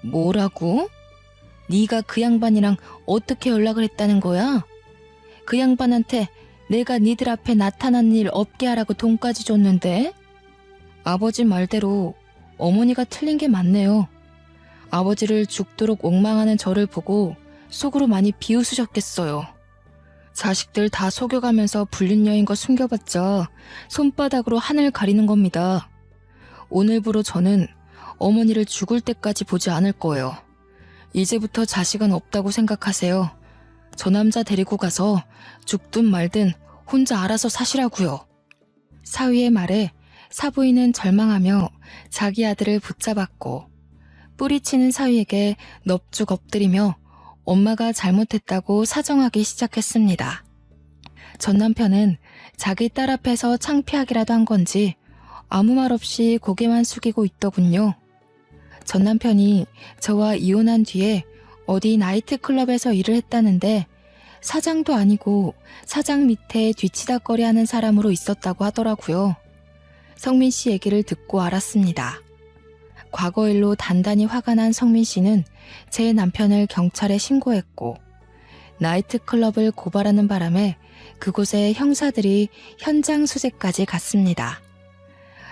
[SPEAKER 1] 뭐라고? 네가 그 양반이랑 어떻게 연락을 했다는 거야? 그 양반한테 내가 니들 앞에 나타난 일 없게 하라고 돈까지 줬는데? 아버지 말대로 어머니가 틀린 게 맞네요. 아버지를 죽도록 옥망하는 저를 보고 속으로 많이 비웃으셨겠어요. 자식들 다 속여가면서 불륜녀인 거 숨겨봤자 손바닥으로 하늘 가리는 겁니다. 오늘부로 저는 어머니를 죽을 때까지 보지 않을 거예요. 이제부터 자식은 없다고 생각하세요. 저 남자 데리고 가서 죽든 말든 혼자 알아서 사시라고요. 사위의 말에 사부인은 절망하며 자기 아들을 붙잡았고 뿌리치는 사위에게 넙죽 엎드리며 엄마가 잘못했다고 사정하기 시작했습니다. 전 남편은 자기 딸 앞에서 창피하기라도 한 건지 아무 말 없이 고개만 숙이고 있더군요. 전 남편이 저와 이혼한 뒤에 어디 나이트클럽에서 일을 했다는데 사장도 아니고 사장 밑에 뒤치다꺼리 하는 사람으로 있었다고 하더라고요. 성민 씨 얘기를 듣고 알았습니다. 과거 일로 단단히 화가 난 성민 씨는 제 남편을 경찰에 신고했고 나이트클럽을 고발하는 바람에 그곳에 형사들이 현장 수색까지 갔습니다.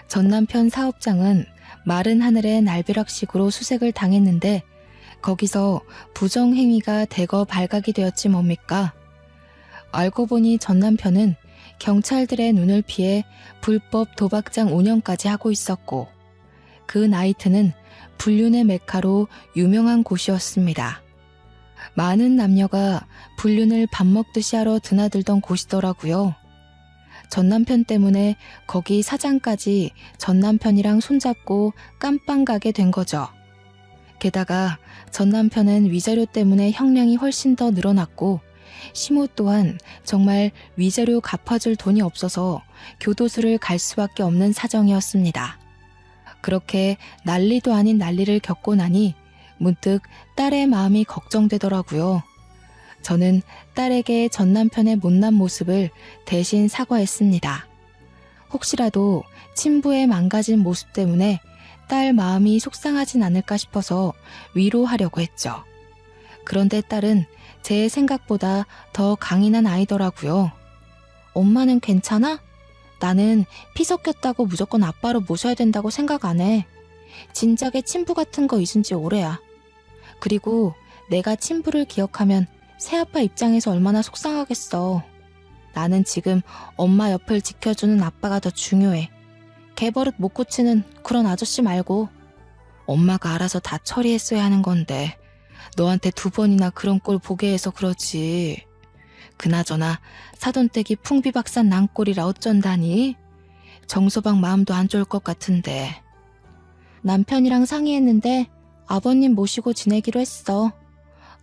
[SPEAKER 1] 전 남편 사업장은 마른 하늘의 날벼락식으로 수색을 당했는데 거기서 부정행위가 대거 발각이 되었지 뭡니까? 알고 보니 전 남편은 경찰들의 눈을 피해 불법 도박장 운영까지 하고 있었고 그 나이트는 불륜의 메카로 유명한 곳이었습니다. 많은 남녀가 불륜을 밥 먹듯이 하러 드나들던 곳이더라고요. 전 남편 때문에 거기 사장까지 전 남편이랑 손잡고 깜빵 가게 된 거죠. 게다가 전 남편은 위자료 때문에 형량이 훨씬 더 늘어났고 시모 또한 정말 위자료 갚아줄 돈이 없어서 교도소를 갈 수밖에 없는 사정이었습니다. 그렇게 난리도 아닌 난리를 겪고 나니 문득 딸의 마음이 걱정되더라고요. 저는 딸에게 전 남편의 못난 모습을 대신 사과했습니다. 혹시라도 친부의 망가진 모습 때문에 딸 마음이 속상하진 않을까 싶어서 위로하려고 했죠. 그런데 딸은 제 생각보다 더 강인한 아이더라고요. 엄마는 괜찮아? 나는 피 섞였다고 무조건 아빠로 모셔야 된다고 생각 안 해. 진작에 친부 같은 거 잊은 지 오래야. 그리고 내가 친부를 기억하면 새아빠 입장에서 얼마나 속상하겠어. 나는 지금 엄마 옆을 지켜주는 아빠가 더 중요해. 개버릇 못 고치는 그런 아저씨 말고. 엄마가 알아서 다 처리했어야 하는 건데 너한테 2번이나 그런 꼴 보게 해서 그러지. 그나저나 사돈댁이 풍비박산 난 꼴이라 어쩐다니? 정서방 마음도 안 좋을 것 같은데. 남편이랑 상의했는데 아버님 모시고 지내기로 했어.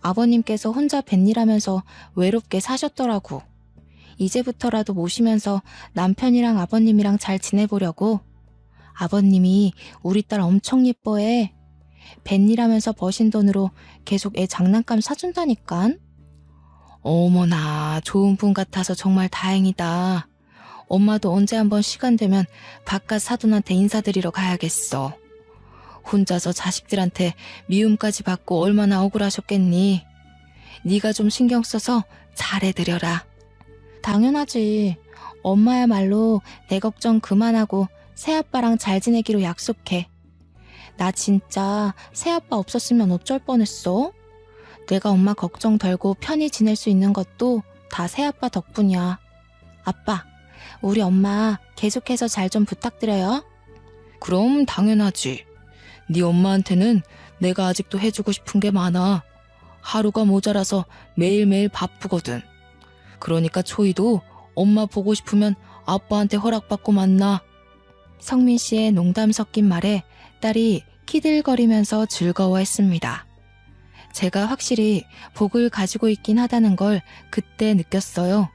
[SPEAKER 1] 아버님께서 혼자 뱃일하면서 외롭게 사셨더라고. 이제부터라도 모시면서 남편이랑 아버님이랑 잘 지내보려고. 아버님이 우리 딸 엄청 예뻐해. 뱃일하면서 버신 돈으로 계속 애 장난감 사준다니깐. 어머나, 좋은 분 같아서 정말 다행이다. 엄마도 언제 한번 시간 되면 바깥 사돈한테 인사드리러 가야겠어. 혼자서 자식들한테 미움까지 받고 얼마나 억울하셨겠니. 네가 좀 신경 써서 잘해드려라. 당연하지. 엄마야말로 내 걱정 그만하고 새아빠랑 잘 지내기로 약속해. 나 진짜 새아빠 없었으면 어쩔 뻔했어. 내가 엄마 걱정 덜고 편히 지낼 수 있는 것도 다 새아빠 덕분이야. 아빠, 우리 엄마 계속해서 잘 좀 부탁드려요. 그럼 당연하지. 네 엄마한테는 내가 아직도 해주고 싶은 게 많아. 하루가 모자라서 매일매일 바쁘거든. 그러니까 초이도 엄마 보고 싶으면 아빠한테 허락받고 만나. 성민 씨의 농담 섞인 말에 딸이 키들거리면서 즐거워했습니다. 제가 확실히 복을 가지고 있긴 하다는 걸 그때 느꼈어요.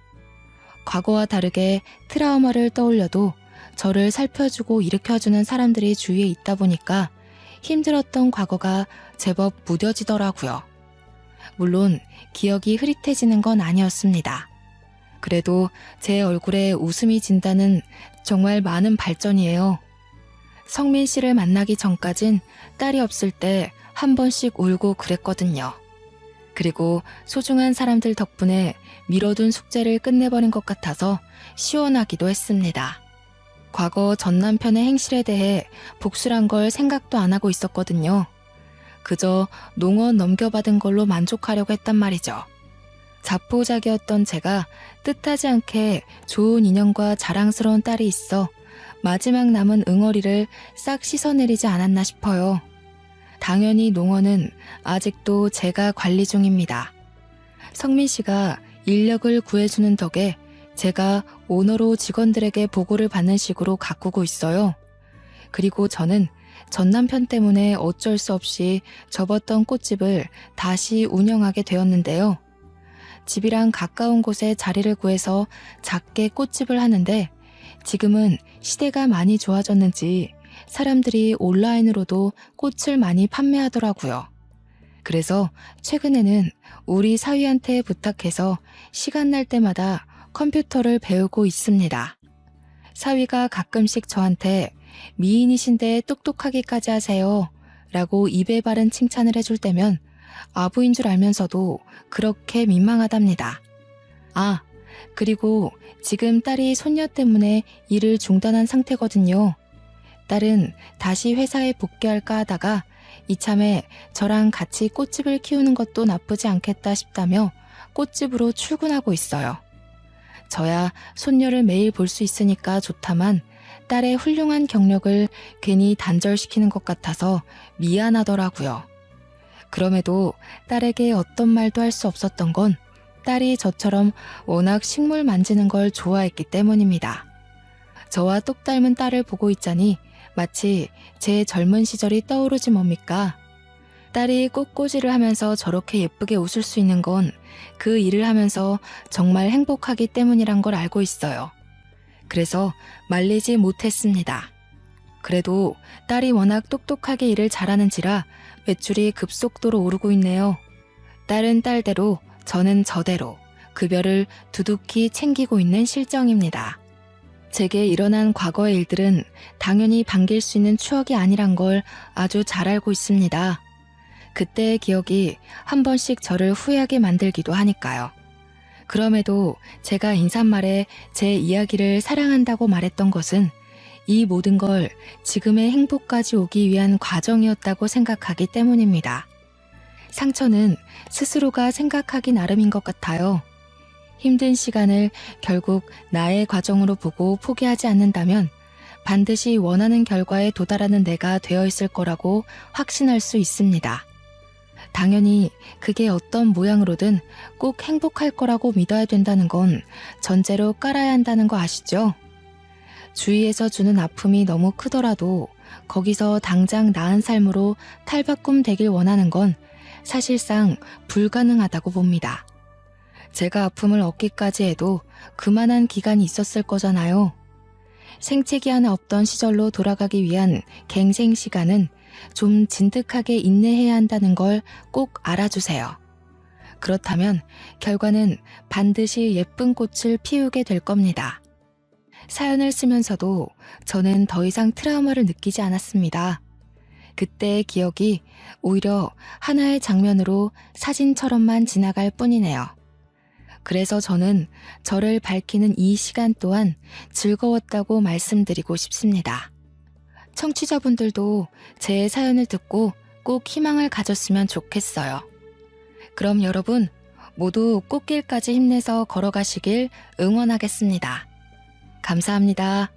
[SPEAKER 1] 과거와 다르게 트라우마를 떠올려도 저를 살펴주고 일으켜주는 사람들이 주위에 있다 보니까 힘들었던 과거가 제법 무뎌지더라고요. 물론 기억이 흐릿해지는 건 아니었습니다. 그래도 제 얼굴에 웃음이 진다는 정말 많은 발전이에요. 성민 씨를 만나기 전까진 딸이 없을 때 한 번씩 울고 그랬거든요. 그리고 소중한 사람들 덕분에 미뤄둔 숙제를 끝내버린 것 같아서 시원하기도 했습니다. 과거 전 남편의 행실에 대해 복수란 걸 생각도 안 하고 있었거든요. 그저 농원 넘겨받은 걸로 만족하려고 했단 말이죠. 자포자기였던 제가 뜻하지 않게 좋은 인연과 자랑스러운 딸이 있어 마지막 남은 응어리를 싹 씻어내리지 않았나 싶어요. 당연히 농원은 아직도 제가 관리 중입니다. 성민 씨가 인력을 구해주는 덕에 제가 오너로 직원들에게 보고를 받는 식으로 가꾸고 있어요. 그리고 저는 전 남편 때문에 어쩔 수 없이 접었던 꽃집을 다시 운영하게 되었는데요. 집이랑 가까운 곳에 자리를 구해서 작게 꽃집을 하는데 지금은 시대가 많이 좋아졌는지 사람들이 온라인으로도 꽃을 많이 판매하더라고요. 그래서 최근에는 우리 사위한테 부탁해서 시간 날 때마다 컴퓨터를 배우고 있습니다. 사위가 가끔씩 저한테 미인이신데 똑똑하기까지 하세요 라고 입에 바른 칭찬을 해줄 때면 아부인 줄 알면서도 그렇게 민망하답니다. 아, 그리고 지금 딸이 손녀 때문에 일을 중단한 상태거든요. 딸은 다시 회사에 복귀할까 하다가 이참에 저랑 같이 꽃집을 키우는 것도 나쁘지 않겠다 싶다며 꽃집으로 출근하고 있어요. 저야 손녀를 매일 볼 수 있으니까 좋다만 딸의 훌륭한 경력을 괜히 단절시키는 것 같아서 미안하더라고요. 그럼에도 딸에게 어떤 말도 할 수 없었던 건 딸이 저처럼 워낙 식물 만지는 걸 좋아했기 때문입니다. 저와 똑 닮은 딸을 보고 있자니 마치 제 젊은 시절이 떠오르지 뭡니까? 딸이 꽃꽂이를 하면서 저렇게 예쁘게 웃을 수 있는 건 그 일을 하면서 정말 행복하기 때문이란 걸 알고 있어요. 그래서 말리지 못했습니다. 그래도 딸이 워낙 똑똑하게 일을 잘하는지라 매출이 급속도로 오르고 있네요. 딸은 딸대로 저는 저대로 급여를 두둑히 챙기고 있는 실정입니다. 제게 일어난 과거의 일들은 당연히 반길 수 있는 추억이 아니란 걸 아주 잘 알고 있습니다. 그때의 기억이 한 번씩 저를 후회하게 만들기도 하니까요. 그럼에도 제가 인사말에 제 이야기를 사랑한다고 말했던 것은 이 모든 걸 지금의 행복까지 오기 위한 과정이었다고 생각하기 때문입니다. 상처는 스스로가 생각하기 나름인 것 같아요. 힘든 시간을 결국 나의 과정으로 보고 포기하지 않는다면 반드시 원하는 결과에 도달하는 내가 되어 있을 거라고 확신할 수 있습니다. 당연히 그게 어떤 모양으로든 꼭 행복할 거라고 믿어야 된다는 건 전제로 깔아야 한다는 거 아시죠? 주위에서 주는 아픔이 너무 크더라도 거기서 당장 나은 삶으로 탈바꿈 되길 원하는 건 사실상 불가능하다고 봅니다. 제가 아픔을 얻기까지 해도 그만한 기간이 있었을 거잖아요. 생채기 하나 없던 시절로 돌아가기 위한 갱생 시간은 좀 진득하게 인내해야 한다는 걸 꼭 알아주세요. 그렇다면 결과는 반드시 예쁜 꽃을 피우게 될 겁니다. 사연을 쓰면서도 저는 더 이상 트라우마를 느끼지 않았습니다. 그때의 기억이 오히려 하나의 장면으로 사진처럼만 지나갈 뿐이네요. 그래서 저는 저를 밝히는 이 시간 또한 즐거웠다고 말씀드리고 싶습니다. 청취자분들도 제 사연을 듣고 꼭 희망을 가졌으면 좋겠어요. 그럼 여러분 모두 꽃길까지 힘내서 걸어가시길 응원하겠습니다. 감사합니다.